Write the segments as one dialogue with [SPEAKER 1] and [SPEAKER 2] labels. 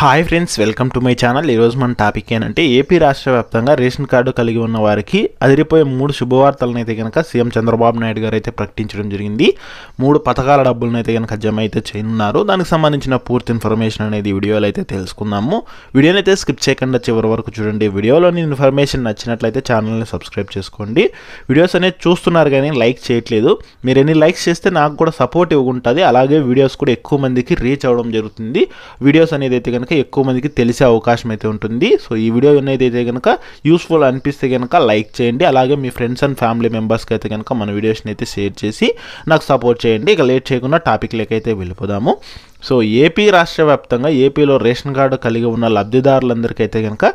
[SPEAKER 1] Hi friends, welcome to my channel. ఈరోజు మన topic ఏంటంటే ఏపీ రాష్ట్ర వ్యాప్తంగా రేషన్ కార్డు కలిగి ఉన్న వారికి అదిరిపోయే 3 శుభవార్తలను అయితే కనుక సీఎం చంద్రబాబు నాయుడు గారు అయితే ప్రకటించడం జరిగింది. 3 పథకాల డబ్బులను అయితే కనుక జమ అయితే చేయనున్నారు. దానికి సంబంధించిన పూర్తి ఇన్ఫర్మేషన్ అనేది వీడియోలో అయితే తెలుసుకుందాము. వీడియోని అయితే స్కిప్ చేయకుండా చివరి వరకు చూడండి. వీడియోలోని ఇన్ఫర్మేషన్ నచ్చినట్లయితే ఛానల్ని సబ్స్క్రైబ్ చేసుకోండి. వీడియోస్ అనేది చూస్తున్నారు కానీ లైక్ చేయట్లేదు. మీరు ఎన్ని లైక్స్ చేస్తే నాకు కూడా సపోర్ట్ ఇవ్వకుంటుంది. అలాగే వీడియోస్ కూడా ఎక్కువ మందికి రీచ్ అవ్వడం జరుగుతుంది. వీడియోస్ అనేది అయితే కనుక ఎక్కువ మందికి తెలిసే అవకాశం అయితే ఉంటుంది. సో ఈ వీడియో అనేది అయితే కనుక యూస్ఫుల్ అనిపిస్తే కనుక లైక్ చేయండి. అలాగే మీ ఫ్రెండ్స్ అండ్ ఫ్యామిలీ మెంబర్స్కి అయితే కనుక మన వీడియోస్ని అయితే షేర్ చేసి నాకు సపోర్ట్ చేయండి. ఇక లేట్ చేయకుండా టాపిక్లోకి అయితే వెళ్ళిపోదాము. సో ఏపీ రాష్ట్ర వ్యాప్తంగా ఏపీలో రేషన్ కార్డు కలిగి ఉన్న లబ్ధిదారులందరికైతే కనుక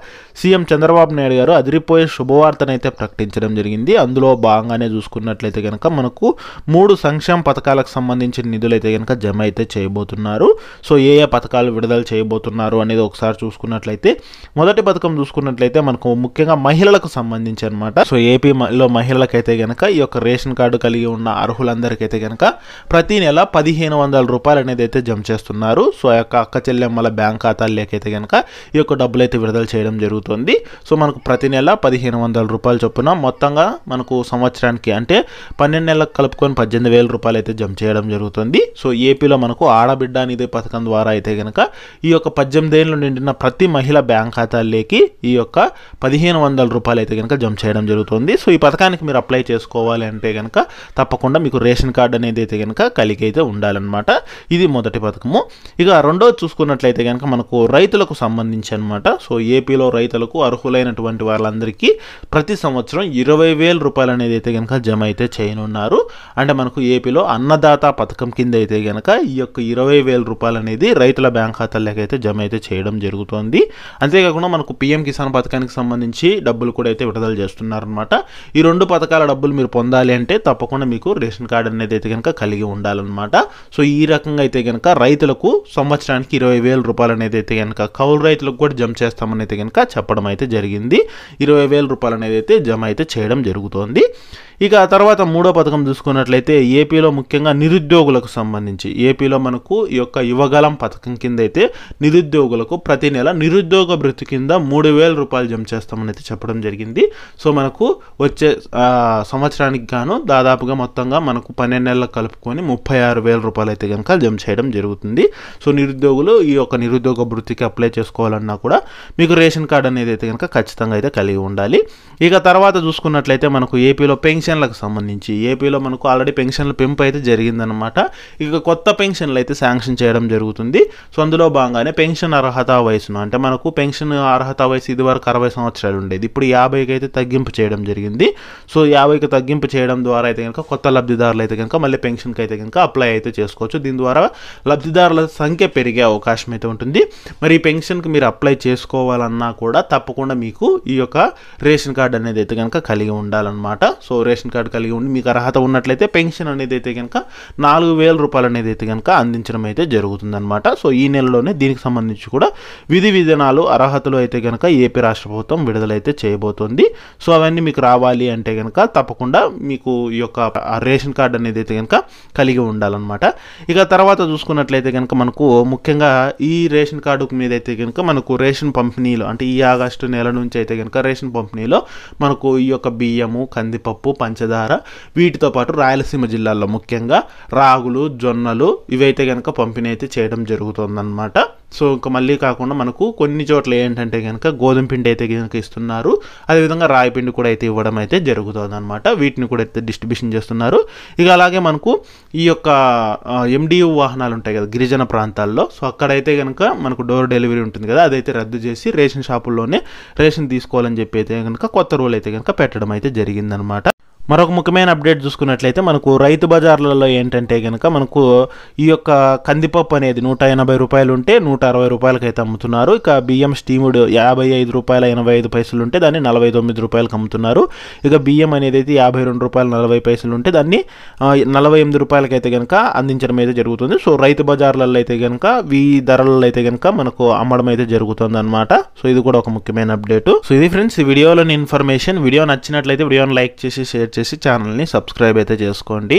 [SPEAKER 1] సీఎం చంద్రబాబు నాయుడు గారు అదిరిపోయే శుభవార్తను అయితే ప్రకటించడం జరిగింది. అందులో భాగంగానే చూసుకున్నట్లయితే కనుక మనకు 3 సంక్షేమ పథకాలకు సంబంధించిన నిధులు అయితే కనుక జమ అయితే చేయబోతున్నారు. సో ఏ పథకాలు విడుదల చేయబోతున్నారు అనేది ఒకసారి చూసుకున్నట్లయితే మొదటి పథకం చూసుకున్నట్లయితే మనకు ముఖ్యంగా మహిళలకు సంబంధించి అనమాట. సో ఏపీలో మహిళలకైతే కనుక ఈ యొక్క రేషన్ కార్డు కలిగి ఉన్న అర్హులందరికైతే కనుక ప్రతి నెల 1500 రూపాయలు అనేది అయితే జమ చేస్తున్నారు. సో ఆ యొక్క అక్క చెల్లెమ్మల బ్యాంక్ ఖాతాల్లోకైతే కనుక ఈ యొక్క డబ్బులు అయితే విడుదల చేయడం జరుగుతుంది. సో మనకు ప్రతి నెల 1500 రూపాయలు చొప్పున మొత్తంగా మనకు సంవత్సరానికి అంటే 12 నెలలకు కలుపుకొని 18,000 రూపాయలు అయితే జమ చేయడం జరుగుతుంది. సో ఏపీలో మనకు ఆడబిడ్డ నిధి పథకం ద్వారా అయితే కనుక ఈ యొక్క 18 ఏళ్ళు నిండిన ప్రతి మహిళ బ్యాంక్ ఖాతాల్లోకి ఈ యొక్క 1500 రూపాయలు అయితే కనుక జమ చేయడం జరుగుతుంది. సో ఈ పథకానికి మీరు అప్లై చేసుకోవాలి అంటే కనుక తప్పకుండా మీకు రేషన్ కార్డు అనేది అయితే కనుక కలిగి అయితే ఉండాలన్నమాట. ఇది మొదటి పథకము. ఇక రెండోది చూసుకున్నట్లయితే కనుక మనకు రైతులకు సంబంధించి అనమాట. సో ఏపీలో రైతులకు అర్హులైనటువంటి వాళ్ళందరికీ ప్రతి సంవత్సరం 20,000 రూపాయలు అనేది అయితే కనుక జమ అయితే చేయనున్నారు. అంటే మనకు ఏపీలో అన్నదాత పథకం కింద అయితే కనుక ఈ యొక్క 20,000 రూపాయలు అనేది రైతుల బ్యాంక్ ఖాతాల్లోకి అయితే జమ అయితే చేయడం జరుగుతుంది. అంతేకాకుండా మనకు పీఎం కిసాన్ పథకానికి సంబంధించి డబ్బులు కూడా అయితే విడుదల చేస్తున్నారనమాట. ఈ 2 పథకాల డబ్బులు మీరు పొందాలి అంటే తప్పకుండా మీకు రేషన్ కార్డు అనేది అయితే కనుక కలిగి ఉండాలన్నమాట. సో ఈ రకంగా అయితే కనుక రైతులకు సంవత్సరానికి 20,000 రూపాయలు అనేది అయితే కనుక కౌలు రైతులకు కూడా జమ చేస్తామని అయితే కనుక చెప్పడం అయితే జరిగింది. 20,000 రూపాయలు అనేది అయితే జమ అయితే చేయడం జరుగుతోంది. ఇక తర్వాత మూడో పథకం చూసుకున్నట్లయితే ఏపీలో ముఖ్యంగా నిరుద్యోగులకు సంబంధించి ఏపీలో మనకు ఈ యొక్క యువగలం పథకం కింద అయితే నిరుద్యోగులకు ప్రతి నెల నిరుద్యోగ భృతి కింద 3,000 రూపాయలు జమ చేస్తామని అయితే చెప్పడం జరిగింది. సో మనకు వచ్చే సంవత్సరానికి గాను దాదాపుగా మొత్తంగా మనకు 12 నెలలకు కలుపుకొని 36,000 రూపాయలు అయితే కనుక జమ చేయడం జరుగుతుంది. సో నిరుద్యోగులు ఈ యొక్క నిరుద్యోగ భృతికి అప్లై చేసుకోవాలన్నా కూడా మీకు రేషన్ కార్డు అనేది అయితే కనుక ఖచ్చితంగా అయితే కలిగి ఉండాలి. ఇక తర్వాత చూసుకున్నట్లయితే మనకు ఏపీలో పెన్షన్లకు సంబంధించి ఏపీలో మనకు ఆల్రెడీ పెన్షన్ల పెంపు అయితే జరిగిందనమాట. ఇక కొత్త పెన్షన్లు అయితే శాంక్షన్ చేయడం జరుగుతుంది. సో అందులో భాగంగానే పెన్షన్ అర్హత వయసును అంటే మనకు పెన్షన్ అర్హత వయసు ఇది వరకు 60 సంవత్సరాలు ఉండేది. ఇప్పుడు 50కి అయితే తగ్గింపు చేయడం జరిగింది. సో 50కి తగ్గింపు చేయడం ద్వారా అయితే కనుక కొత్త లబ్ధిదారులు అయితే కనుక మళ్ళీ పెన్షన్కి అయితే కనుక అప్లై అయితే చేసుకోవచ్చు. దీని ద్వారా లబ్ధిదారుల సంఖ్య పెరిగే అవకాశం అయితే ఉంటుంది. మరి ఈ పెన్షన్కి మీరు అప్లై చేసుకోవాలన్నా కూడా తప్పకుండా మీకు ఈ యొక్క రేషన్ కార్డు అనేది అయితే కనుక కలిగి ఉండాలన్నమాట. సో రేషన్ కార్డు కలిగి ఉండి మీకు అర్హత ఉన్నట్లయితే పెన్షన్ అనేది అయితే కనుక 4,000 రూపాయలు అనేది అయితే కనుక అందించడం అయితే జరుగుతుందన్నమాట. సో ఈ నెలలోనే దీనికి సంబంధించి కూడా విధి విధానాలు అర్హతలు అయితే కనుక ఏపీ రాష్ట్ర ప్రభుత్వం విడుదలైతే చేయబోతోంది. సో అవన్నీ మీకు రావాలి అంటే కనుక తప్పకుండా మీకు ఈ యొక్క రేషన్ కార్డు అనేది అయితే కనుక కలిగి ఉండాలన్నమాట. ఇక తర్వాత చూసుకున్నట్లయితే కనుక మనకు ముఖ్యంగా ఈ రేషన్ కార్డు మీద అయితే కనుక మనకు రేషన్ పంపిణీలో అంటే ఈ ఆగస్టు నెల నుంచి అయితే కనుక రేషన్ పంపిణీలో మనకు ఈ యొక్క బియ్యము, కందిపప్పు, పంచదార వీటితో పాటు రాయలసీమ జిల్లాల్లో ముఖ్యంగా రాగులు, జొన్నలు ఇవైతే కనుక పంపిణీ అయితే చేయడం జరుగుతుందన్నమాట. సో ఇంకా మళ్ళీ కాకుండా మనకు కొన్ని చోట్ల ఏంటంటే కనుక గోధుమ పిండి అయితే కనుక ఇస్తున్నారు. అదేవిధంగా రాయి పిండి కూడా అయితే ఇవ్వడం అయితే జరుగుతుంది అనమాట. వీటిని కూడా అయితే డిస్ట్రిబ్యూషన్ చేస్తున్నారు. ఇక అలాగే మనకు ఈ యొక్క MDU వాహనాలు ఉంటాయి కదా గిరిజన ప్రాంతాల్లో. సో అక్కడైతే కనుక మనకు డోర్ డెలివరీ ఉంటుంది కదా అదైతే రద్దు చేసి రేషన్ షాపుల్లోనే రేషన్ తీసుకోవాలని చెప్పి అయితే కనుక కొత్త రూల్ అయితే కనుక పెట్టడం అయితే జరిగిందనమాట. మరొక ముఖ్యమైన అప్డేట్ చూసుకున్నట్లయితే మనకు రైతు బజార్లలో ఏంటంటే కనుక మనకు ఈ యొక్క కందిపప్పు అనేది 180 రూపాయలు ఉంటే 160 రూపాయలకి అయితే అమ్ముతున్నారు. ఇక బియ్యం స్టీముడ్ 55 రూపాయల 85 పైసలు ఉంటే దాన్ని 49 రూపాయలకు అమ్ముతున్నారు. ఇక బియ్యం అనేది అయితే 52 రూపాయలు 40 పైసలు ఉంటే దాన్ని 48 రూపాయలకి అయితే కనుక అందించడం అయితే జరుగుతుంది. సో రైతు బజార్లలో అయితే కనుక ఈ ధరలలో అయితే కనుక మనకు అమ్మడం అయితే జరుగుతుంది అనమాట. సో ఇది కూడా ఒక ముఖ్యమైన అప్డేట్. సో ఇది ఫ్రెండ్స్ ఈ వీడియోలోని ఇన్ఫర్మేషన్. వీడియో నచ్చినట్లయితే వీడియోని లైక్ చేసి షేర్ చేసి ఛానల్ని సబ్స్క్రైబ్ అయితే చేసుకోండి.